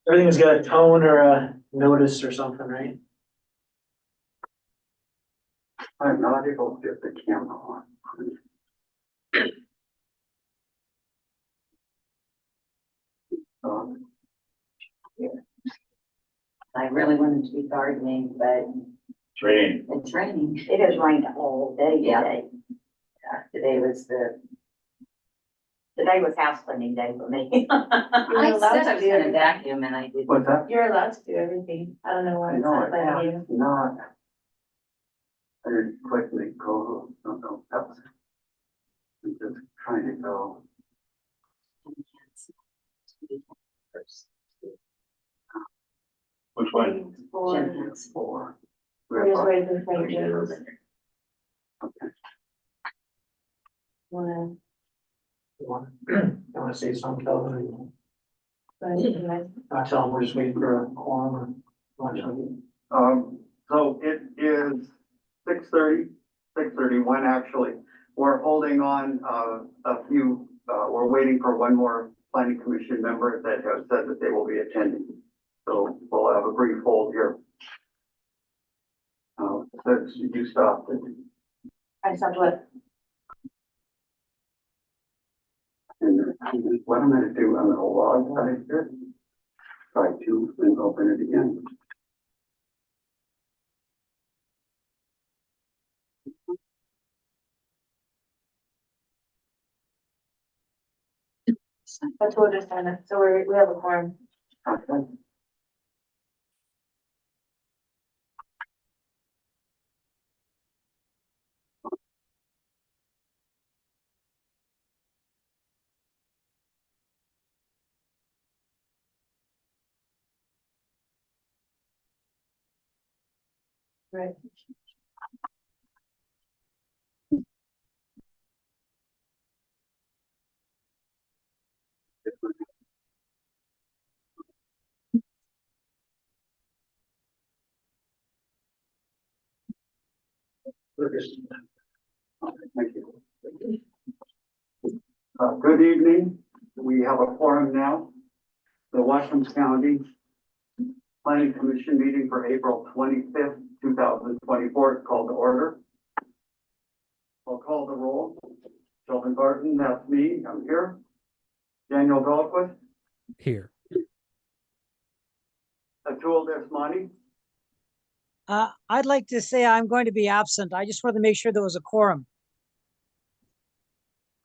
Everything's got a tone or a notice or something, right? I'm not able to get the camera on. Um, I really wanted to be gardening, but Training. it's raining. It has rained all day Yeah. today. Today was Today was house cleaning day for me. I said I was gonna vacuum and I didn't. What's that? You're allowed to do everything. I don't know why I it's know, not letting you. it's not. I didn't quickly go, no, that was. I'm just trying to go. Which one? For. We're just waiting for James. Okay. Wanna, You wanna say something, Kelvin? but Not tell them we're just waiting for a quorum or lunch. So it is 6:30 actually. We're holding on, a few, we're waiting for one more planning commission member that has said that they will be attending. So we'll have a brief hold here. Since you stopped it. I stopped what? And what I'm gonna do, I'm gonna log out of here. Try to and open it again. That's what we're just doing. So we have a quorum. Okay. Right. Thank you. Good evening. We have a forum now. The Whatcom County Planning Commission meeting for April 25th, 2024 is called to order. I'll call the roll. Sylvan Barton, that's me, I'm here. Daniel Dahlquist, Here. Atul Desmani, I'd like to say I'm going to be absent. I just wanted to make sure there was a quorum.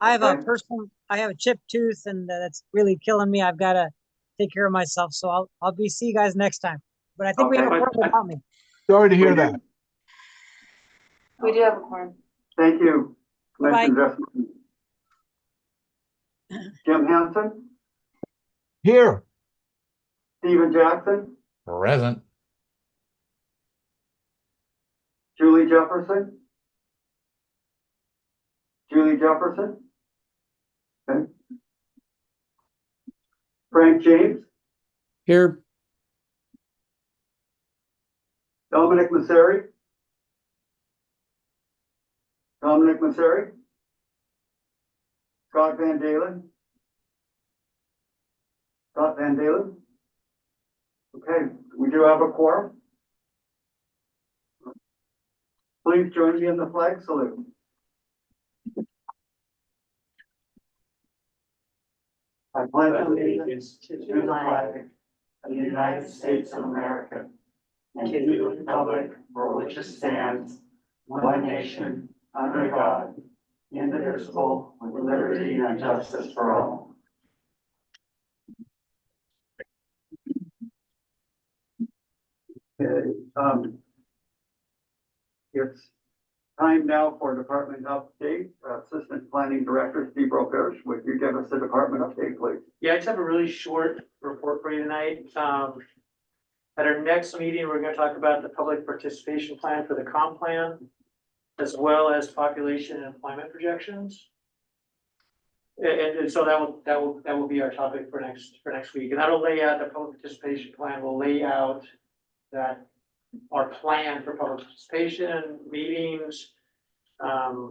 I have I have a chipped tooth and that's really killing me. I've got to take care of myself. So I'll see you guys next time. But I think we have a Okay. quorum without me. Sorry to hear that. We do have a quorum. Thank you. Bye-bye. Commissioner Desmani. Jim Hanson, Here. Stephen Jackson, Present. Julie Jefferson. Julie Jefferson. Okay. Frank James, Here. Dominic Masseri. Dominic Masseri. Scott Van Dalen. Scott Van Dalen. Okay, we do have a quorum. Please join me in the flag salute. I pledge allegiance to the flag of the United States of America and to the republic for which it stands, one nation, under God, indivisible, with liberty and justice for all. Okay, it's time now for department update. Assistant Planning Director Steve Roberge, would you give us a department update, please? Yeah, I just have a really short report for you tonight. At our next meeting, we're gonna talk about the public participation plan for the comp plan, as well as population and employment projections. And so that will be our topic for next week. And that'll lay out the public participation plan, will lay out that our plan for public participation, meetings, a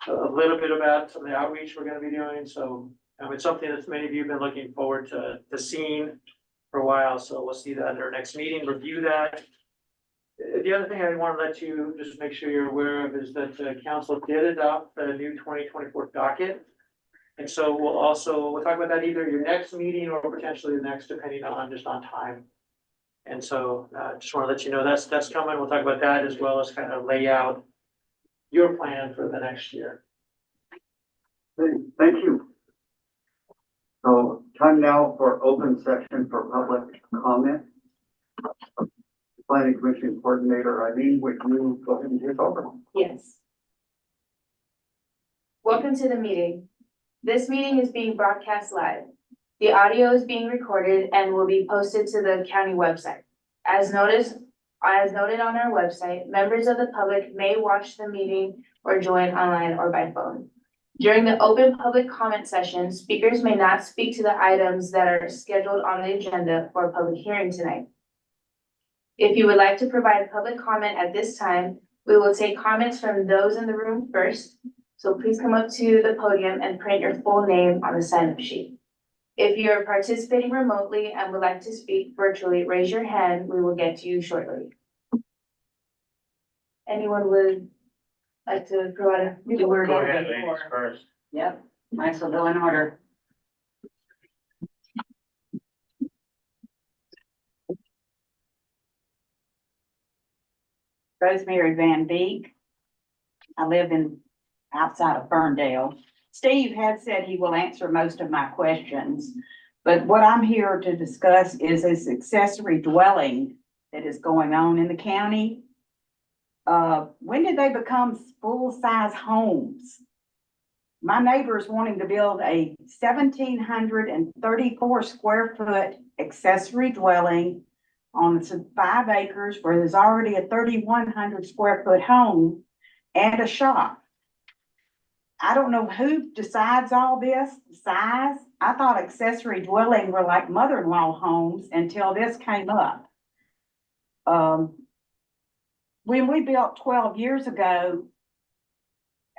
little bit about some of the outreach we're gonna be doing. So it's something that many of you have been looking forward to seeing. for a while, so we'll see that at our next meeting, review that. The other thing I want to let you just make sure you're aware of is that the council did adopt the new 2024 docket. And so we'll talk about that either your next meeting or potentially the next, depending on time. And so, just want to let you know that's coming. We'll talk about that as well as kind of lay out your plan for the next year. Thank you. So time now for open session for public comment. Planning Commission Coordinator Eileen, would you go ahead and take over? Yes. Welcome to the meeting. This meeting is being broadcast live. The audio is being recorded and will be posted to the county website. As noted on our website, members of the public may watch the meeting or join online or by phone. During the open public comment session, speakers may not speak to the items that are scheduled on the agenda for a public hearing tonight. If you would like to provide public comment at this time, we will take comments from those in the room first. So please come up to the podium and print your full name on the sign-up sheet. If you are participating remotely and would like to speak virtually, raise your hand. We will get to you shortly. Anyone would like to provide a? You were Go gonna ahead, be ladies for- first. Yep, might as well go in order. Rosemary Van Beek. I live outside of Ferndale. Steve had said he will answer most of my questions, but what I'm here to discuss is this accessory dwelling that is going on in the county. When did they become full-size homes? My neighbor is wanting to build a 1,734 square foot accessory dwelling on some 5 acres where there's already a 3,100 square foot home and a shop. I don't know who decides all this, the size. I thought accessory dwelling were like mother-in-law homes until this came up. When we built 12 years ago,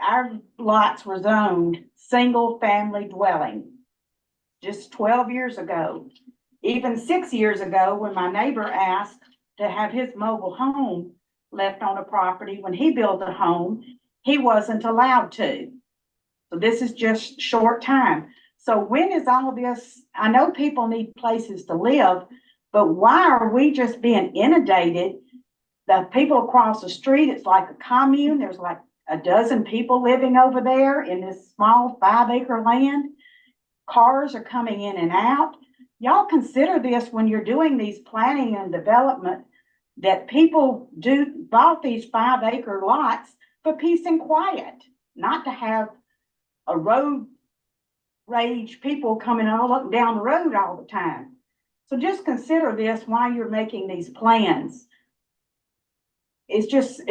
our lots were zoned single family dwelling. Just 12 years ago. Even 6 years ago, when my neighbor asked to have his mobile home left on a property, when he built a home, he wasn't allowed to. So this is just short time. So when is all this? I know people need places to live, but why are we just being inundated? The people across the street, it's like a commune. There's like a dozen people living over there in this small 5 acre land. Cars are coming in and out. Y'all consider this when you're doing these planning and development, that people bought these 5 acre lots for peace and quiet, not to have a road rage, people coming all up and down the road all the time. So just consider this while you're making these plans. It's just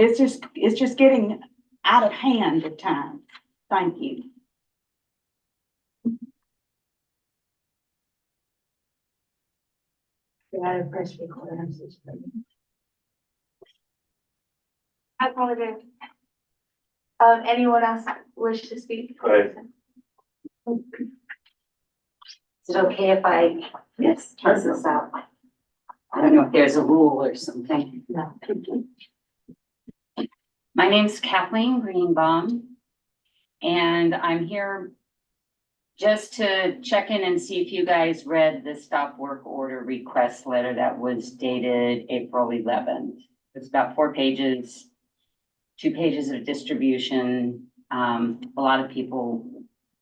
getting out of hand at times. Thank you. I apologize. Anyone else wish to speak? Go ahead. Is it okay if I? Yes. Close this out? I don't know if there's a rule or something. No. My name's Kathleen Greenbaum, and I'm here just to check in and see if you guys read the stop work order request letter that was dated April 11th. It's about 4 pages, 2 pages of distribution. A lot of people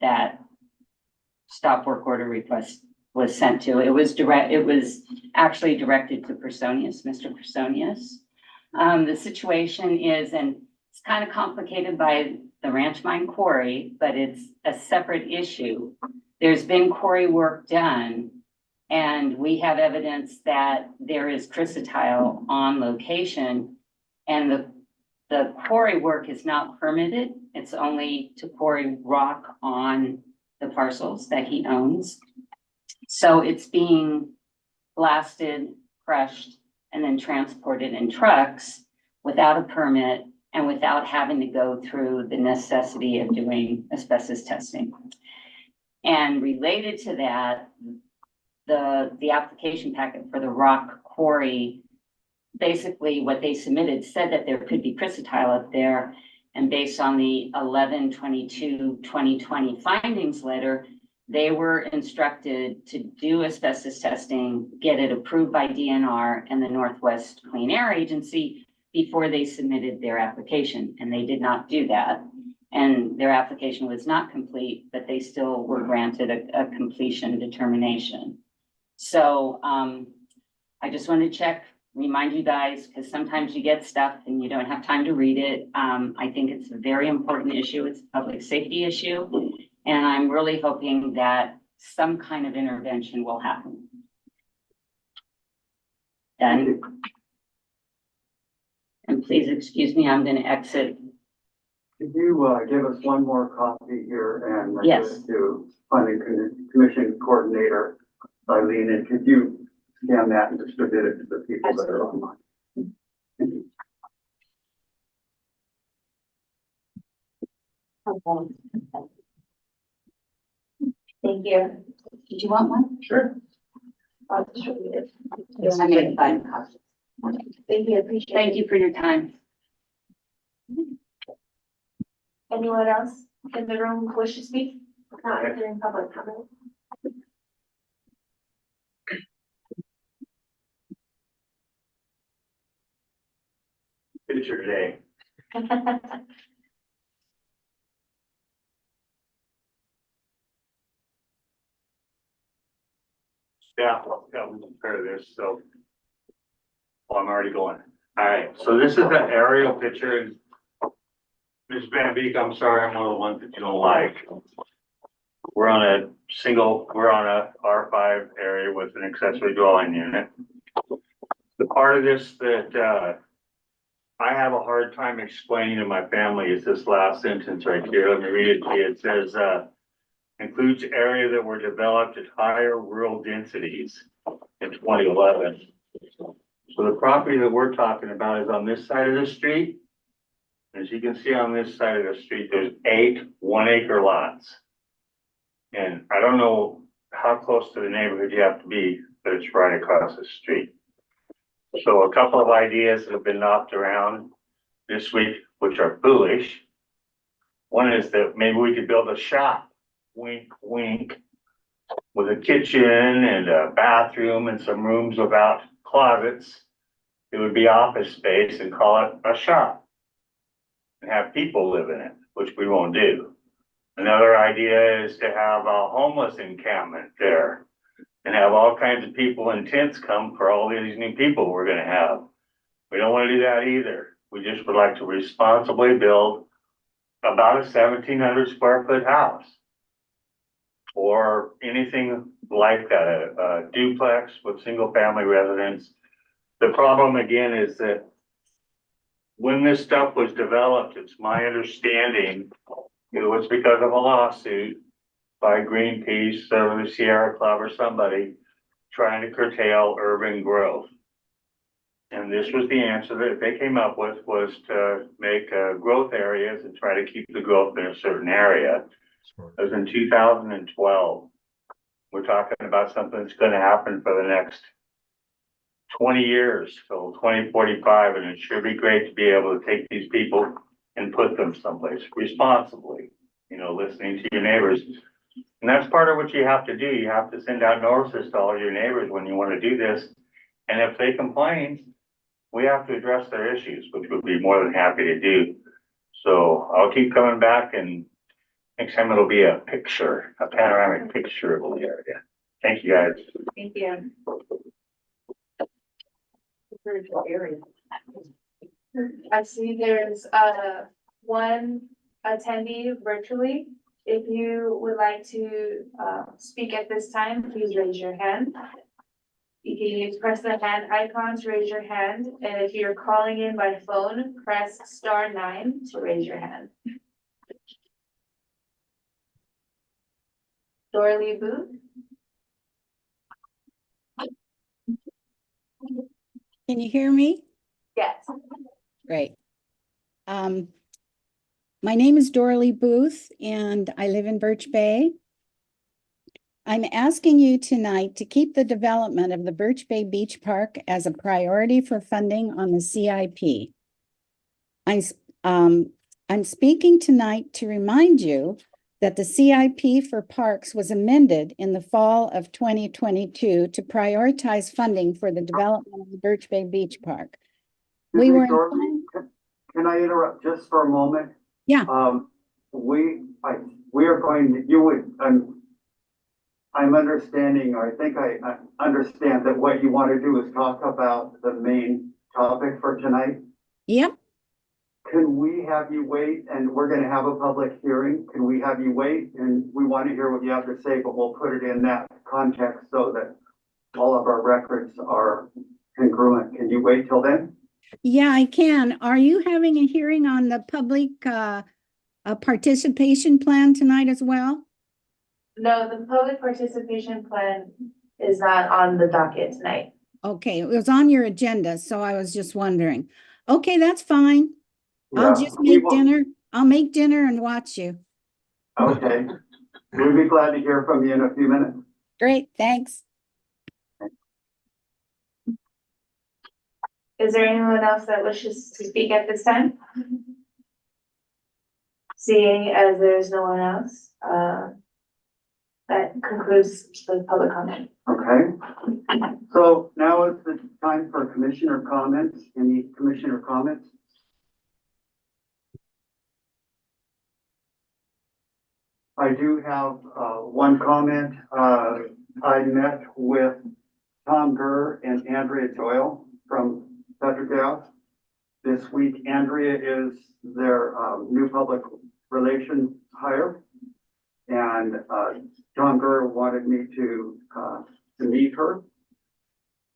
that stop work order request was sent to. It was actually directed to Personius, Mr. Personius. The situation is, and it's kind of complicated by the Ranch Mine Quarry, but it's a separate issue. There's been quarry work done, and we have evidence that there is chrysotile on location, and the quarry work is not permitted. It's only to quarry rock on the parcels that he owns. So it's being blasted, crushed, and then transported in trucks without a permit and without having to go through the necessity of doing asbestos testing. And related to that, the application packet for the rock quarry, basically what they submitted said that there could be chrysotile up there. And based on the 11/22/2020 findings letter, they were instructed to do asbestos testing, get it approved by DNR and the Northwest Clean Air Agency before they submitted their application. And they did not do that. And their application was not complete, but they still were granted a completion determination. So I just want to check, remind you guys, because sometimes you get stuff and you don't have time to read it. I think it's a very important issue. It's a public safety issue. And I'm really hoping that some kind of intervention will happen. Done. And please excuse me, I'm going to exit. Could you, give us one more copy here and Yes. give it to Planning Commission Coordinator Eileen, and could you scan that and distribute it to the people that are online? Thank you. Thank you. Did you want one? Sure. I'll distribute it. I made 5 copies. Thank you, appreciate it. Thank you for your time. Anyone else in the room wish to speak? Not during public comment. Picture today. Yeah, we compare this, so. Well, I'm already going. All right, so this is the aerial picture. Ms. Van Beek, I'm sorry, I'm one of the ones that you don't like. We're on a R5 area with an accessory dwelling unit. The part of this that, I have a hard time explaining to my family is this last sentence right here. Let me read it to you. It says, includes area that were developed at higher rural densities in 2011. So the property that we're talking about is on this side of the street. As you can see on this side of the street, there's 8 1-acre lots. And I don't know how close to the neighborhood you have to be, but it's right across the street. So a couple of ideas that have been knocked around this week, which are foolish. One is that maybe we could build a shop, wink, wink, with a kitchen and a bathroom and some rooms without closets. It would be office space and call it a shop and have people live in it, which we won't do. Another idea is to have a homeless encampment there and have all kinds of people in tents come for all these new people we're gonna have. We don't wanna do that either. We just would like to responsibly build about a 1,700 square foot house. Or anything like that, a duplex with single family residence. The problem again is that when this stuff was developed, it's my understanding, it was because of a lawsuit by Greenpeace or the Sierra Club or somebody trying to curtail urban growth. And this was the answer that they came up with, was to make growth areas and try to keep the growth in a certain area. It was in 2012. We're talking about something that's going to happen for the next 20 years, till 2045, and it should be great to be able to take these people and put them someplace responsibly, you know, listening to your neighbors. And that's part of what you have to do. You have to send out notices to all your neighbors when you want to do this. And if they complain, we have to address their issues, which we'd be more than happy to do. So I'll keep coming back, and next time it'll be a picture, a panoramic picture of the area. Thank you, guys. Thank you. I see there's one attendee virtually. If you would like to speak at this time, please raise your hand. You can use press the hand icon to raise your hand, and if you're calling in by phone, press *9 to raise your hand. Dorley Booth. Can you hear me? Yes. Great. My name is Dorley Booth and I live in Birch Bay. I'm asking you tonight to keep the development of the Birch Bay Beach Park as a priority for funding on the CIP. I'm speaking tonight to remind you that the CIP for parks was amended in the fall of 2022 to prioritize funding for the development of the Birch Bay Beach Park. We were Dorothy, can I interrupt just for a moment? Yeah. We are going to, I'm understanding, or I think I understand that what you want to do is talk about the main topic for tonight. Yep. Can we have you wait, and we're gonna have a public hearing, can we have you wait? And we want to hear what you have to say, but we'll put it in that context so that all of our records are congruent. Can you wait till then? Yeah, I can. Are you having a hearing on the public participation plan tonight as well? No, the public participation plan is not on the docket tonight. Okay, it was on your agenda, so I was just wondering. Okay, that's fine. I'll Yeah, just we make will- dinner. I'll make dinner and watch you. Okay, we'll be glad to hear from you in a few minutes. Great, thanks. Is there anyone else that wishes to speak at this time? Seeing as there's no one else, that concludes the public comment. Okay, so now is the time for commissioner comments. Any commissioner comments? I do have one comment. I met with Tom Gurr and Andrea Doyle from Petrogas this week. Andrea is their new public relations hire. And Tom Gurr wanted me to meet her.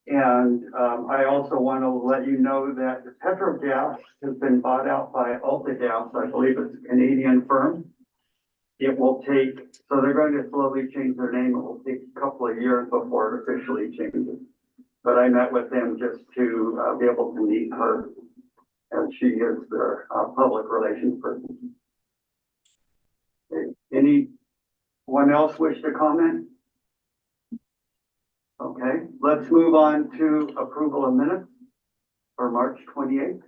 And I also want to let you know that Petrogas has been bought out by AltaGas. I believe it's a Canadian firm. It will take, so they're going to slowly change their name. It will take a couple of years before it officially changes. But I met with them just to be able to meet her, and she is their public relations person. Okay. Anyone else wish to comment? Okay, let's move on to approval of minutes for March 28th.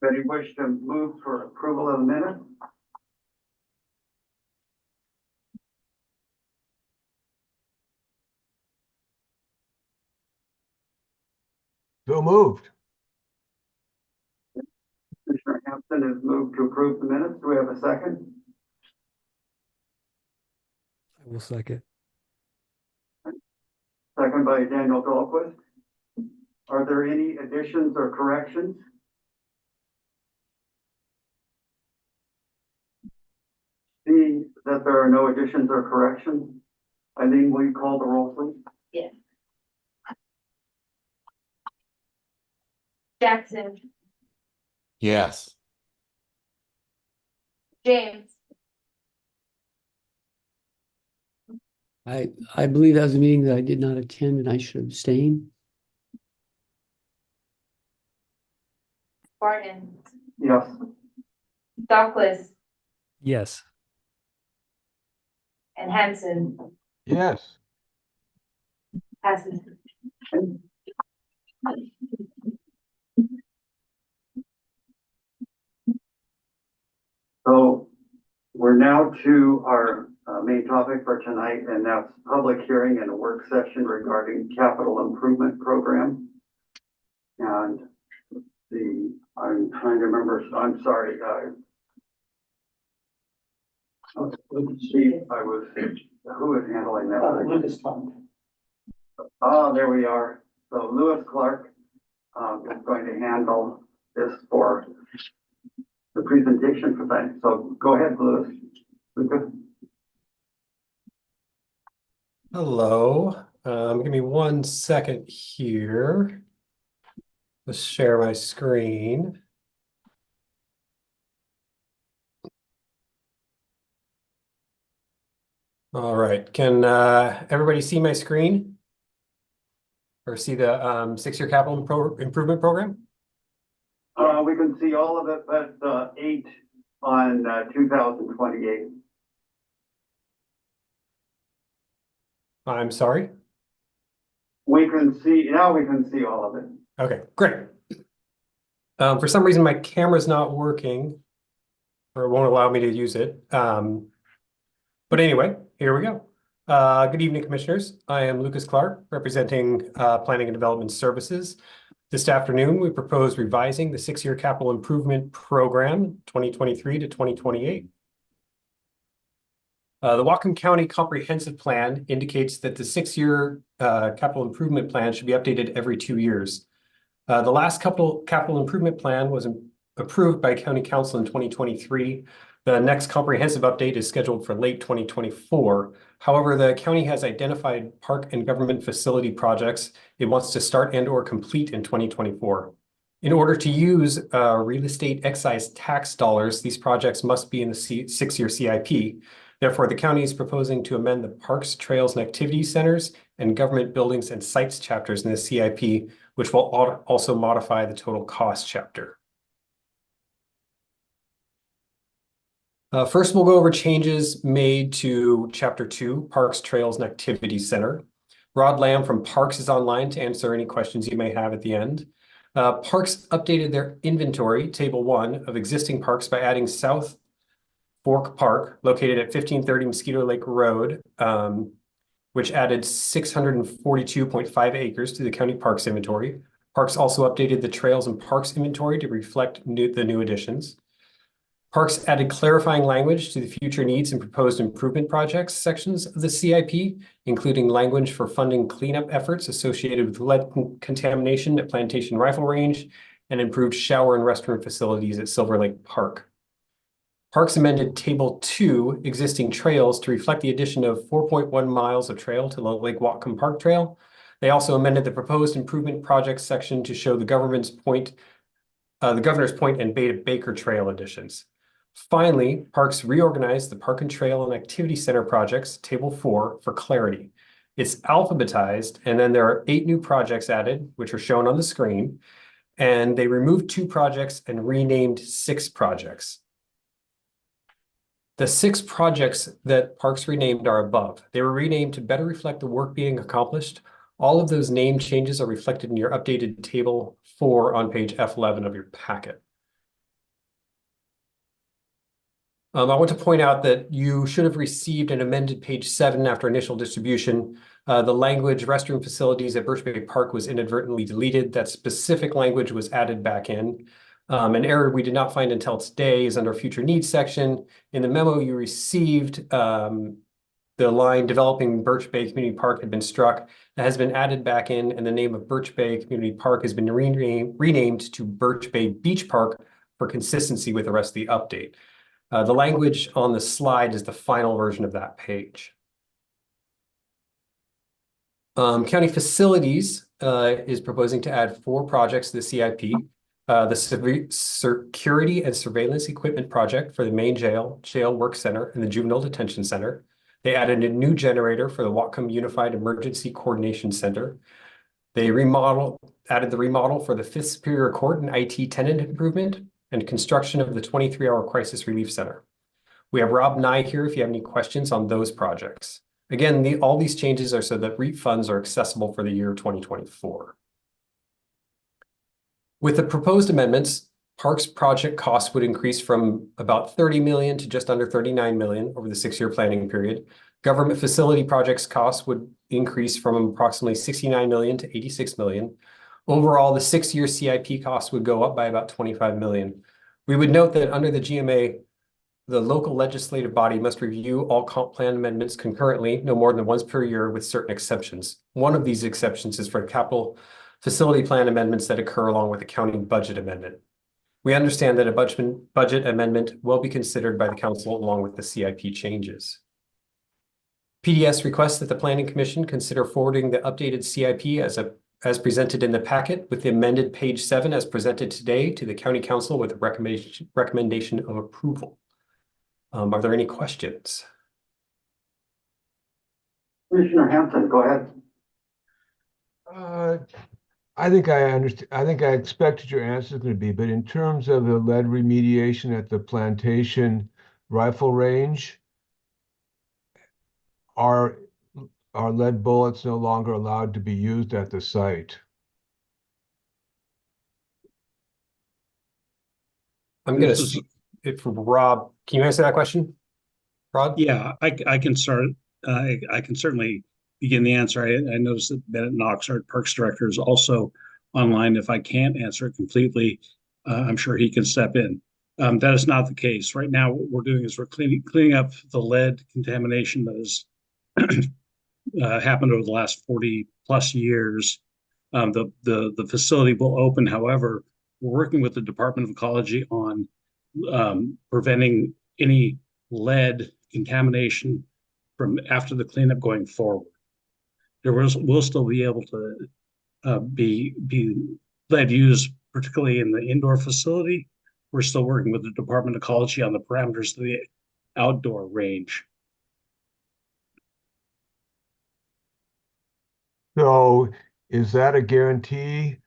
Anybody wish to move for approval of the minutes? So moved. Commissioner Hampton has moved to approve the minutes. Do we have a second? I will second. Second by Daniel Dahlquist. Are there any additions or corrections? Seeing that there are no additions or corrections, Eileen, will you call the roll, please? Yes. Jackson, Yes. James, I believe that was a meeting that I did not attend and I should abstain. Barton, Yes. Douglas, Yes. and Hanson. Yes. Passes. So we're now to our main topic for tonight, and that's public hearing and a work session regarding capital improvement program. And I'm trying to remember, I'm sorry, Chief, who is handling that? Lucas Clark. Oh, there we are. So Lewis Clark is going to handle this for the presentation for that. So go ahead, Lewis. Lucas. Hello, give me 1 second here. Let's share my screen. All right, can everybody see my screen? Or see the six-year capital improvement program? We can see all of it, but 8 on 2028. I'm sorry? We can see, now we can see all of it. Okay, great. For some reason, my camera's not working, or it won't allow me to use it. But anyway, here we go. Good evening, Commissioners. I am Lucas Clark, representing Planning and Development Services. This afternoon, we propose revising the six-year capital improvement program, 2023 to 2028. The Whatcom County Comprehensive Plan indicates that the six-year capital improvement plan should be updated every 2 years. The last capital improvement plan was approved by County Council in 2023. The next comprehensive update is scheduled for late 2024. However, the county has identified park and government facility projects it wants to start and or complete in 2024. In order to use real estate excise tax dollars, these projects must be in the six-year CIP. Therefore, the county is proposing to amend the Parks, Trails, and Activity Centers and Government Buildings and Sites chapters in the CIP, which will also modify the total cost chapter. First, we'll go over changes made to Chapter 2, Parks, Trails, and Activity Center. Rod Lamb from Parks is online to answer any questions you may have at the end. Parks updated their inventory, Table 1, of existing parks by adding South Fork Park, located at 1530 Mosquito Lake Road, which added 642.5 acres to the county parks inventory. Parks also updated the Trails and Parks inventory to reflect the new additions. Parks added clarifying language to the future needs and proposed improvement projects sections of the CIP, including language for funding cleanup efforts associated with lead contamination at Plantation Rifle Range and improved shower and restroom facilities at Silver Lake Park. Parks amended Table 2, existing trails, to reflect the addition of 4.1 miles of trail to the Lake Whatcom Park Trail. They also amended the proposed improvement projects section to show the Governor's Point and Beta Baker Trail additions. Finally, Parks reorganized the Park and Trail and Activity Center projects, Table 4, for clarity. It's alphabetized, and then there are 8 new projects added, which are shown on the screen, and they removed 2 projects and renamed 6 projects. The 6 projects that Parks renamed are above. They were renamed to better reflect the work being accomplished. All of those name changes are reflected in your updated Table 4 on page F11 of your packet. I want to point out that you should have received an amended page 7 after initial distribution. The language restroom facilities at Birch Bay Park was inadvertently deleted. That specific language was added back in. An error we did not find until today is under future needs section. In the memo you received, the line developing Birch Bay Community Park had been struck. That has been added back in, and the name of Birch Bay Community Park has been renamed to Birch Bay Beach Park for consistency with the rest of the update. The language on the slide is the final version of that page. County Facilities is proposing to add 4 projects to the CIP. The Security and Surveillance Equipment Project for the main jail work center, and the Juvenile Detention Center. They added a new generator for the Whatcom Unified Emergency Coordination Center. They added the remodel for the 5th Superior Court and IT tenant improvement, and construction of the 23-hour Crisis Relief Center. We have Rob Nye here if you have any questions on those projects. Again, all these changes are so that REAP funds are accessible for the year 2024. With the proposed amendments, Parks project costs would increase from about $30 million to just under $39 million over the 6-year planning period. Government facility projects costs would increase from approximately $69 million to $86 million. Overall, the 6-year CIP costs would go up by about $25 million. We would note that under the GMA, the local legislative body must review all comp plan amendments concurrently, no more than once per year, with certain exceptions. One of these exceptions is for capital facility plan amendments that occur along with the county budget amendment. We understand that a budget amendment will be considered by the council along with the CIP changes. PDS requests that the Planning Commission consider forwarding the updated CIP as presented in the packet with the amended page 7 as presented today to the County Council with a recommendation of approval. Are there any questions? Commissioner Hampton, go ahead. I think I understand. I think I expected your answer is going to be, but in terms of the lead remediation at the plantation rifle range, are lead bullets no longer allowed to be used at the site? I'm gonna see if Rob, can you answer that question? Rod? Yeah, I can start, I can certainly begin the answer. I noticed that Bennett Knox, our Parks Director, is also online. If I can't answer it completely, I'm sure he can step in. That is not the case. Right now, what we're doing is we're cleaning up the lead contamination that has happened over the last 40 plus years. The facility will open. However, we're working with the Department of Ecology on preventing any lead contamination from after the cleanup going forward. Will still be able to be lead used, particularly in the indoor facility. We're still working with the Department of Ecology on the parameters of the outdoor range. So is that a guarantee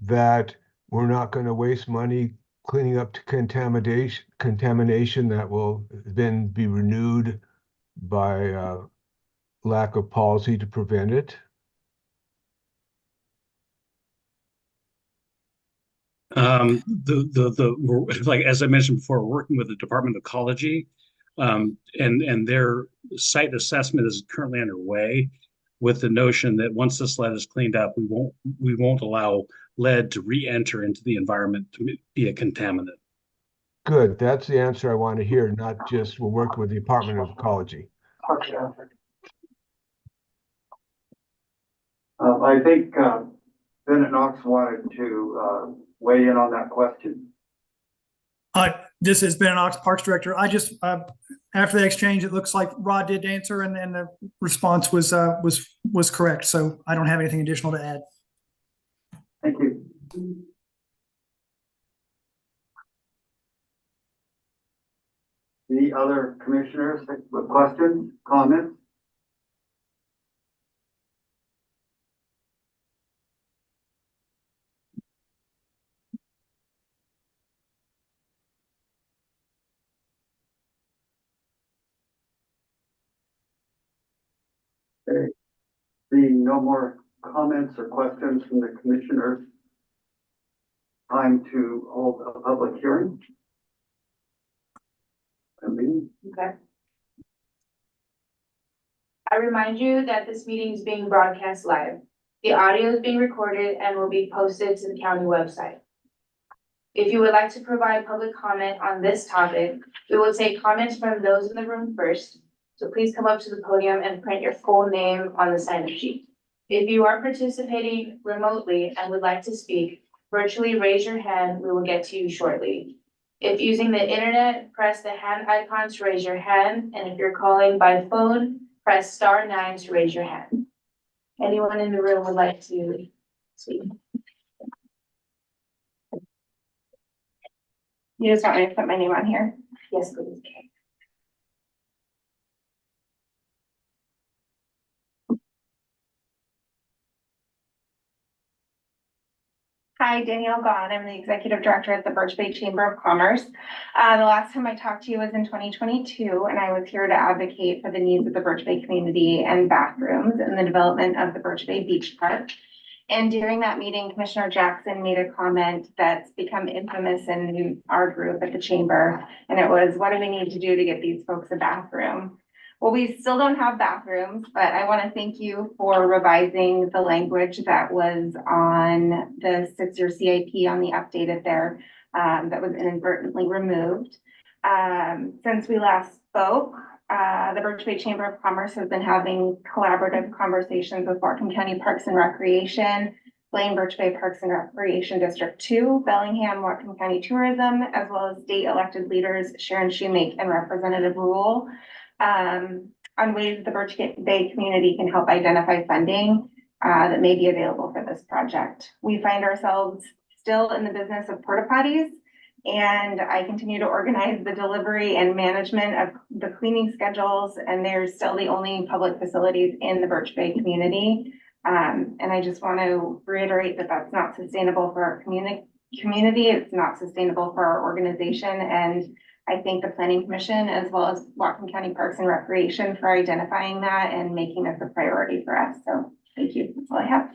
that we're not going to waste money cleaning up contamination that will then be renewed by lack of policy to prevent it? We're, like, as I mentioned before, we're working with the Department of Ecology, and their site assessment is currently underway with the notion that once this lead is cleaned up, we won't allow lead to re-enter into the environment to be a contaminant. Good. That's the answer I want to hear, not just we're working with the Department of Ecology. I think Bennett Knox wanted to weigh in on that question. This is Ben Knox, Parks Director. I just, after the exchange, it looks like Rod did answer and the response was correct. So I don't have anything additional to add. Thank you. Any other commissioners with questions, comments? Okay. Seeing no more comments or questions from the commissioners, time to hold a public hearing. Okay. I remind you that this meeting is being broadcast live. The audio is being recorded and will be posted to the county website. If you would like to provide public comment on this topic, we will take comments from those in the room first. So please come up to the podium and print your full name on the sign-up sheet. If you are participating remotely and would like to speak, virtually raise your hand. We will get to you shortly. If using the internet, press the hand icon to raise your hand. And if you're calling by phone, press *9 to raise your hand. Anyone in the room would like to speak? You just want me to put my name on here? Yes, please. Hi, Danielle Gahn. I'm the Executive Director at the Birch Bay Chamber of Commerce. The last time I talked to you was in 2022, and I was here to advocate for the needs of the Birch Bay community and bathrooms and the development of the Birch Bay Beach Park. And during that meeting, Commissioner Jackson made a comment that's become infamous in our group at the chamber, and it was, what do we need to do to get these folks a bathroom? Well, we still don't have bathrooms, but I want to thank you for revising the language that was on the 6-year CIP on the updated there, that was inadvertently removed. Since we last spoke, the Birch Bay Chamber of Commerce has been having collaborative conversations with Whatcom County Parks and Recreation, Blaine Birch Bay Parks and Recreation District 2, Bellingham, Whatcom County Tourism, as well as state elected leaders Sharon Shoemake and Representative Rule, on ways the Birch Bay community can help identify funding that may be available for this project. We find ourselves still in the business of porta potties, And I continue to organize the delivery and management of the cleaning schedules, and they're still the only public facilities in the Birch Bay community. And I just want to reiterate that that's not sustainable for our community. It's not sustainable for our organization. And I thank the Planning Commission as well as Whatcom County Parks and Recreation for identifying that and making this a priority for us. So thank you. That's all I have.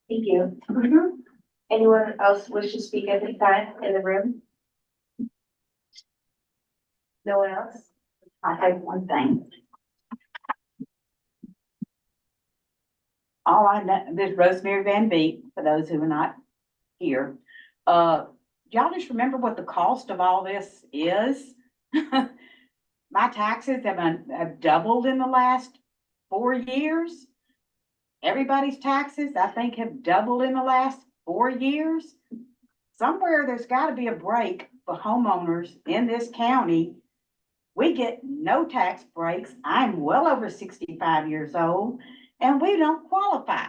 Thank you. Anyone else wish to speak at this time in the room? No one else? I have one thing. All I know, this Rosemary Van Beek, for those who are not here. Y'all just remember what the cost of all this is? My taxes have doubled in the last 4 years. Everybody's taxes, I think, have doubled in the last 4 years. Somewhere there's got to be a break for homeowners in this county. We get no tax breaks. I'm well over 65 years old and we don't qualify.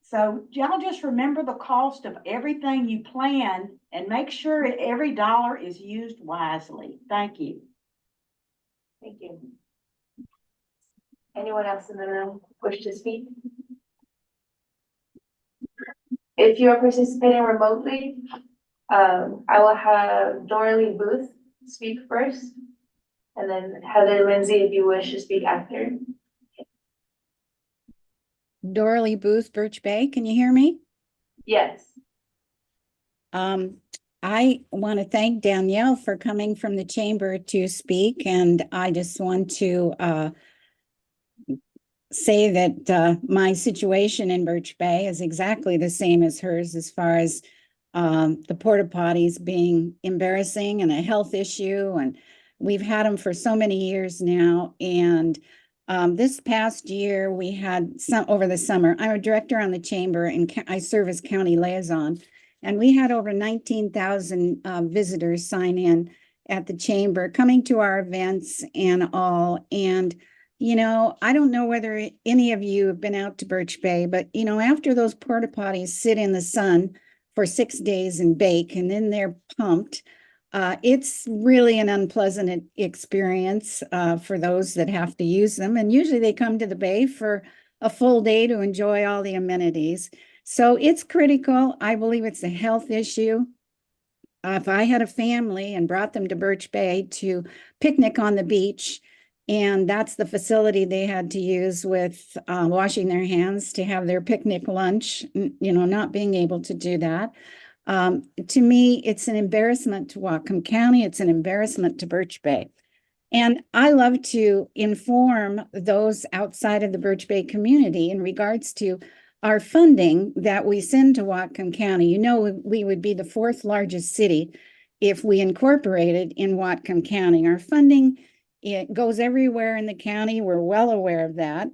So y'all just remember the cost of everything you plan and make sure every dollar is used wisely. Thank you. Thank you. Anyone else in the room wish to speak? If you are participating remotely, I will have Doralee Booth speak first, and then Heather Lindsay, if you wish to speak after. Doralee Booth, Birch Bay, can you hear me? Yes. I want to thank Danielle for coming from the chamber to speak, and I just want to say that my situation in Birch Bay is exactly the same as hers as far as the porta potties being embarrassing and a health issue. And we've had them for so many years now. And this past year we had some over the summer. I'm a director on the chamber and I serve as county liaison. And we had over 19,000 visitors sign in at the chamber coming to our events and all. And you know, I don't know whether any of you have been out to Birch Bay, but you know, after those porta potties sit in the sun for 6 days and bake, and then they're pumped, it's really an unpleasant experience for those that have to use them. And usually they come to the bay for a full day to enjoy all the amenities. So it's critical. I believe it's a health issue. If I had a family and brought them to Birch Bay to picnic on the beach, and that's the facility they had to use with washing their hands to have their picnic lunch, you know, not being able to do that. To me, it's an embarrassment to Whatcom County. It's an embarrassment to Birch Bay. And I love to inform those outside of the Birch Bay community in regards to our funding that we send to Whatcom County. You know, we would be the 4th largest city if we incorporated in Whatcom County. Our funding, it goes everywhere in the county. We're well aware of that.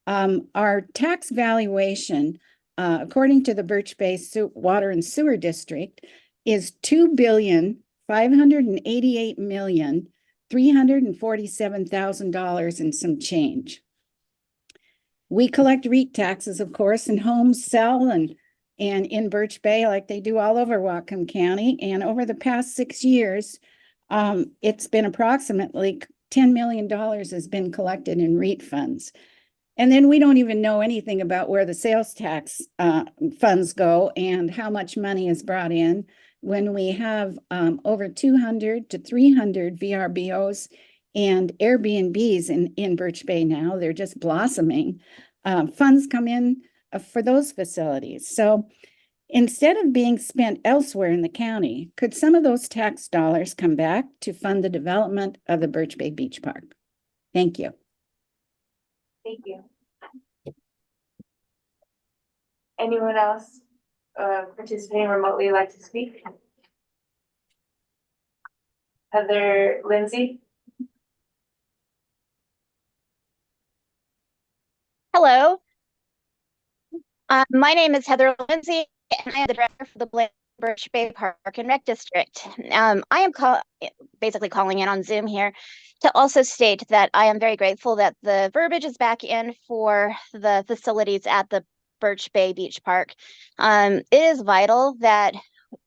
Our tax valuation, according to the Birch Bay Water and Sewer District, is $2,588,347,000 and some change. We collect REIT taxes, of course, and homes sell and in Birch Bay like they do all over Whatcom County. And over the past 6 years, it's been approximately $10 million has been collected in REIT funds. And then we don't even know anything about where the sales tax funds go and how much money is brought in when we have over 200 to 300 VRBOs and Airbnbs in Birch Bay now. They're just blossoming. Funds come in for those facilities. So instead of being spent elsewhere in the county, could some of those tax dollars come back to fund the development of the Birch Bay Beach Park? Thank you. Thank you. Anyone else participating remotely like to speak? Heather Lindsay? Hello. My name is Heather Lindsay, and I am the director for the Birch Bay Park and Rec District. I am basically calling in on Zoom here to also state that I am very grateful that the verbiage is back in for the facilities at the Birch Bay Beach Park. It is vital that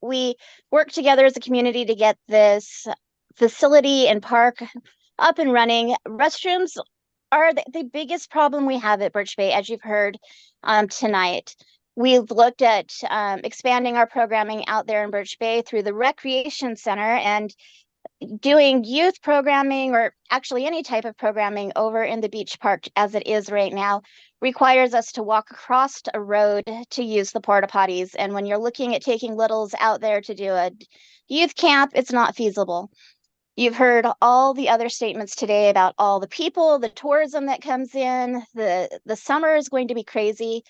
we work together as a community to get this facility and park up and running. Restrooms are the biggest problem we have at Birch Bay, as you've heard tonight. We've looked at expanding our programming out there in Birch Bay through the recreation center, and doing youth programming, or actually any type of programming over in the beach park as it is right now, requires us to walk across a road to use the porta potties. And when you're looking at taking littles out there to do a youth camp, it's not feasible. You've heard all the other statements today about all the people, the tourism that comes in. The summer is going to be crazy.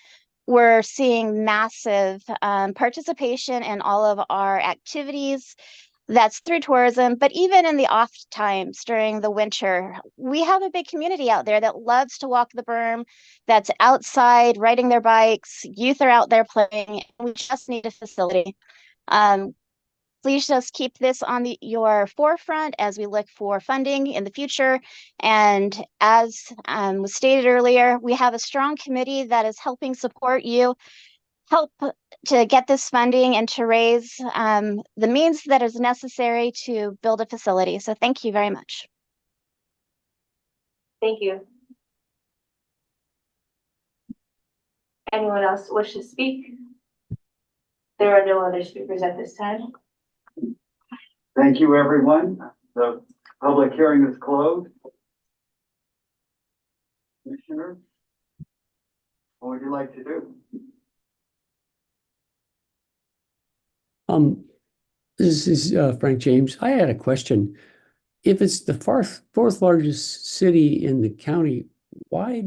We're seeing massive participation in all of our activities. That's through tourism, but even in the off times during the winter, we have a big community out there that loves to walk the berm, that's outside riding their bikes. Youth are out there playing. We just need a facility. Please just keep this on your forefront as we look for funding in the future. And as was stated earlier, we have a strong committee that is helping support you, help to get this funding and to raise the means that is necessary to build a facility. So thank you very much. Thank you. Anyone else wish to speak? There are no other speakers at this time. Thank you, everyone. The public hearing is closed. Commissioner, what would you like to do? This is Frank James. I had a question. If it's the fourth largest city in the county, why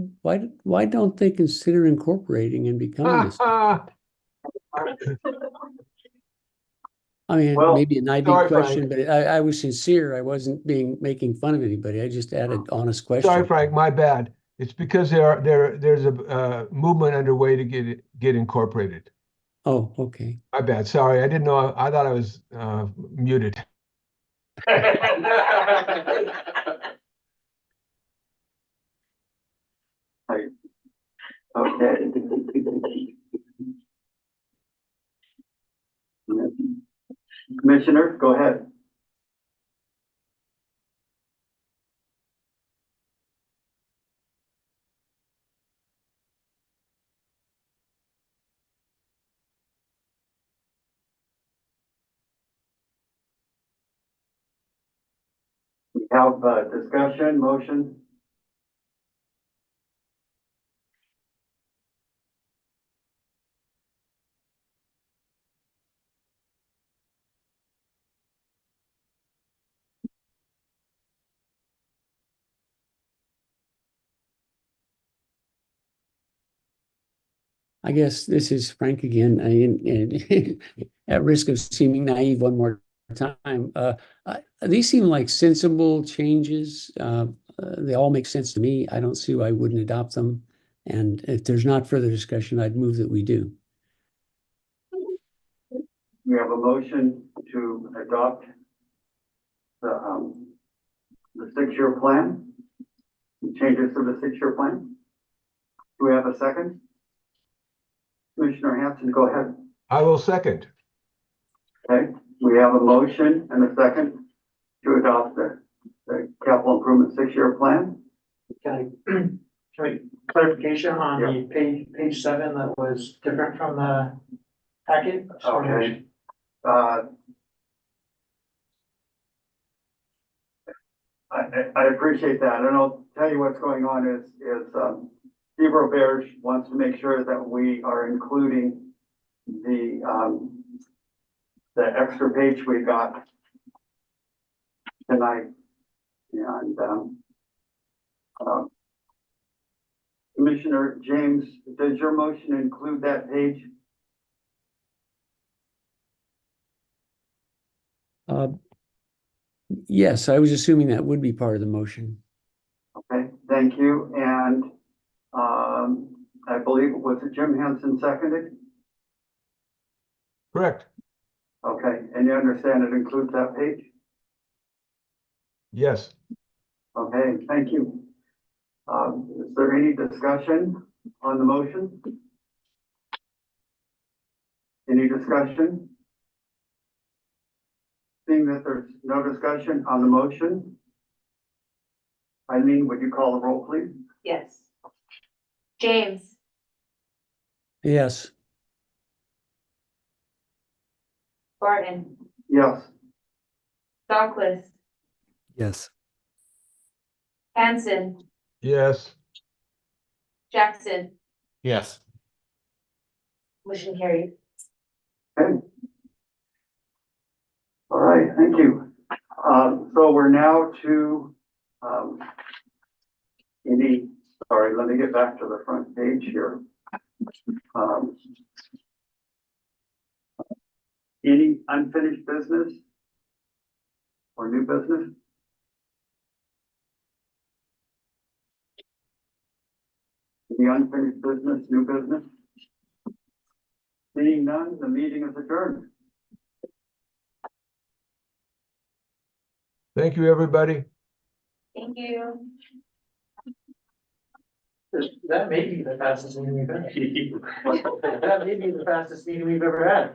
don't they consider incorporating and becoming this? I mean, Well, maybe a naive sorry, question, but I was sincere. I wasn't making fun of anybody. I just had an honest question. Sorry, Frank, my bad. It's because there's a movement underway to get incorporated. Oh, okay. My bad. Sorry, I didn't know. I thought I was muted. Okay. Commissioner, go ahead. We have discussion, motion. I guess this is Frank again, and at risk of seeming naive one more time. These seem like sensible changes. They all make sense to me. I don't see why I wouldn't adopt them. And if there's not further discussion, I'd move that we do. We have a motion to adopt the 6-year plan, changes to the 6-year plan. Do we have a second? Commissioner Hanson, go ahead. I will second. Okay, we have a motion and a second to adopt the capital improvement 6-year plan. Can I clarification on the page 7 that was different from the packet? Okay. I appreciate that, and I'll tell you what's going on is Steve Roberge wants to make sure that we are including the extra page we got tonight. And Commissioner James, does your motion include that page? Yes, I was assuming that would be part of the motion. Okay, thank you. And I believe it was Jim Hanson seconded? Correct. Okay, and you understand it includes that page? Yes. Okay, thank you. Is there any discussion on the motion? Any discussion? Seeing that there's no discussion on the motion, Eileen, would you call the roll, please? Yes. James, Yes. Barton, Yes. Dahlquist, Yes. Hanson, Yes. Jackson, Yes. motion carried. Okay. All right, thank you. So we're now to, let me get back to the front page here. Any unfinished business or new business? Any unfinished business, new business? Seeing none, the meeting is adjourned. Thank you, everybody. Thank you. That may be the fastest meeting we've had. That may be the fastest meeting we've ever had.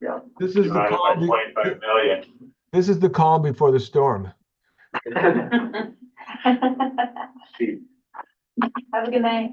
Yeah. This is the Divided by calm. 25 million. This is the calm before the storm. Have a good night.